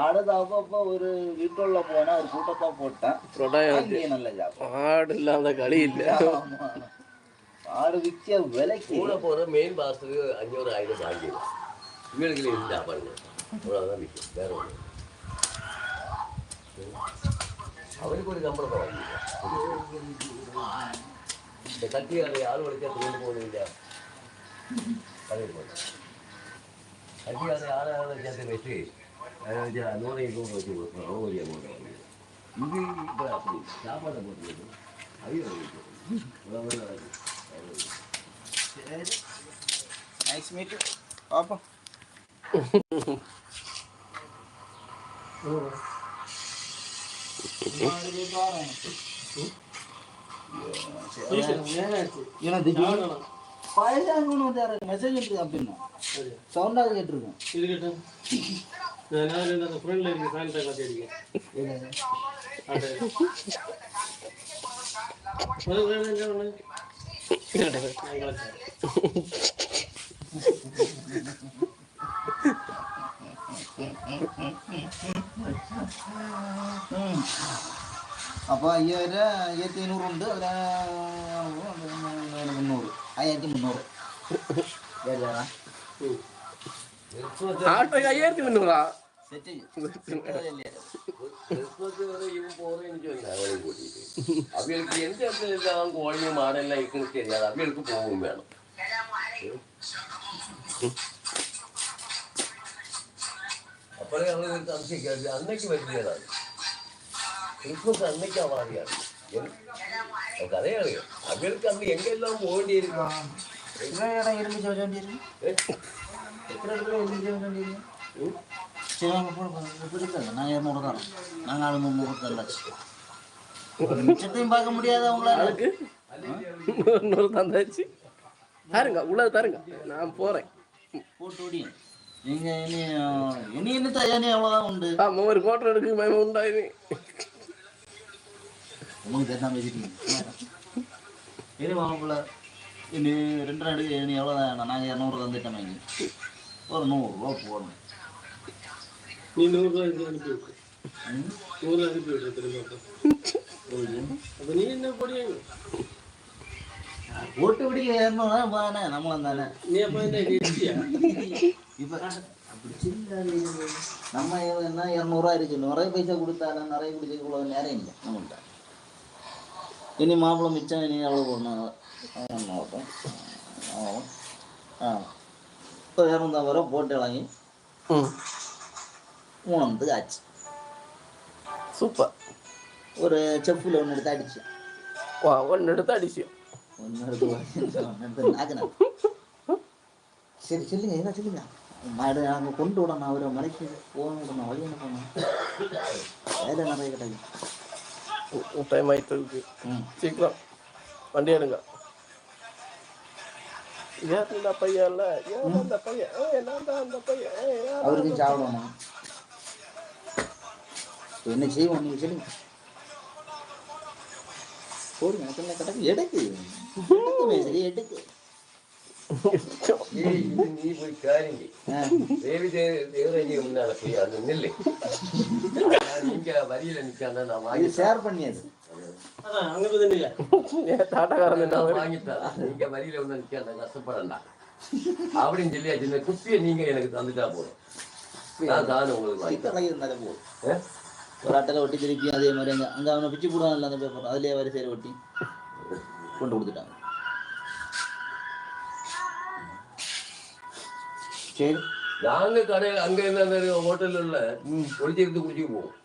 அடுத்து அப்பப்போ ஒரு வீட்டுள்ள போனா ஒரு கூட்டத்தை போட்டேன். நல்ல ஆடு இல்லாத களி இல்லை. ஆடு விற்க விலைக்கு கூட போகிற மெயின் பாஸுக்கு 500 1000 வாங்கிடும். இவங்களுக்கு இருந்தா பாருங்க அவ்வளோதான் விற்கும். வேற ஒன்று அவருக்கு ஒரு சம்பளத்தை வாங்கிடுவோம். இந்த கட்டி அதை ஆள் வலிச்சா கொண்டு போகணும் இல்லையா கடையில் போகணும். கட்டி அதை ஆளை சேர்த்து வச்சு 100 வச்சு கொடுப்போம். ஒரு அமௌண்ட் வாங்கிடுவோம். இது இப்போ அப்படி சாப்பாட்டை போட்டு அவையும் வாங்கிடுவோம். நைஸ் மீட் பாப்பா. மெசேஜ் அப்படின்னா சவுண்டாக கேட்டிருக்கேன். അപ്പോൾ 1500 ഉണ്ട്. 300 1300 ஆட்டோ 1300 സെറ്റ് அவங்களுக்கு எந்த இடத்துல இருந்தாலும் கோழியும் மாடெல்லாம் இருக்குன்னு தெரியாது. அவங்களுக்கு போகவும் வேணும். அப்புறம் அவங்களுக்கு அன்னைக்கு அன்னைக்கு வருது. கிறிஸ்மஸ் அன்னைக்கு வாரியாது கதையாது. அவங்களுக்கு அங்க எங்க எல்லாம் போக வேண்டி இருக்கும். நான் 200 தான். நாங்கள் 300 மிச்சத்தையும் பார்க்க முடியாது அவங்களால. 100 தந்தாச்சு. தாருங்க உள்ள தாருங்க, நான் போறேன். போட்டு ஓடியும் நீங்க இனி என்ன தயாரி அவ்வளோதான் உண்டு. ஆமா ஒரு கோட்டை எடுக்கு மேம் உண்டாயிரு. உங்களுக்கு தெரியாம பேசிட்டீங்க. இனி வாங்கல இனி 2 எடுக்கு இனி எவ்வளோதான். நாங்கள் 200 தந்துட்டோம். இனி ஒரு 100 ரூபா போடணும். நீ 100 ரூபாய் அனுப்பி விட்டு 100 அனுப்பி விட்டு திரும்ப. அப்போ நீ என்ன போடுவீங்க? ஓட்டு பிடிக்க 200 தானே நம்மளும் தானே. நீ அப்போ என்ன இப்போ அப்படி சின்ன நம்ம என்ன 200 இருக்கு. நிறைய பைசா கொடுத்தாலும் நிறைய குடிச்ச நேரம் இல்லை நம்மள்கிட்ட. இனி மாப்பிள்ளை மிச்சம் இனி எவ்வளோ போடணும்? இப்போ 250 ரூபா போட்டு இறங்கி 3 ஆச்சு. சூப்பர். ஒரு செப்பில் 1 எடுத்து அடிச்சு. வா 1 எடுத்து அடிச்சு 1 எடுத்து நாக்குனா. சரி சொல்லுங்க என்ன சொல்லுங்க. மாடு அங்கே கொண்டு விடணும். அவரை மலைக்கு போகணும். வழி என்ன போகணும். வேலை நிறைய கிடைக்கும். டைம் ஆகிட்டு இருக்கு. சீக்கிரம் வண்டி எடுங்க. யார் இந்த பையன் இல்லை? ஏன் அந்த பையன்? நான் தான் அந்த பையன். அவருக்கும் சாப்பிடணும். என்ன செய்வோம் நீங்கள் சொல்லுங்க. போடுங்க என்ன கிடக்கு எடுக்கு சரி எடுக்கு. நீ போய் காரிங்க தேவி தேவராஜி முன்னால போய் அந்த நெல்லு நீங்க வரியில நிக்காத நான் வாங்கி ஷேர் பண்ணியாச்சு. வாங்கிட்டேன். நீங்க வரியில ஒண்ணு நிக்காத கஷ்டப்படண்டா அப்படின்னு சொல்லியாச்சு. இந்த குப்பியை நீங்க எனக்கு தந்துட்டா போதும். நான் தான் உங்களுக்கு இருந்தாலும் போதும். ஒரு அட்டையில் ஒட்டி திருப்பி அதே மாதிரி அங்கே அவனை பிச்சு போடுவாங்கல்ல அந்த பேப்பர் அதுலேயே வரி சேர ஒட்டி கொண்டு கொடுத்துட்டாங்க. சரி நாங்க கடை அங்க என்ன ஹோட்டல்ல ஒழிச்சிருந்து குடிச்சு போவோம்.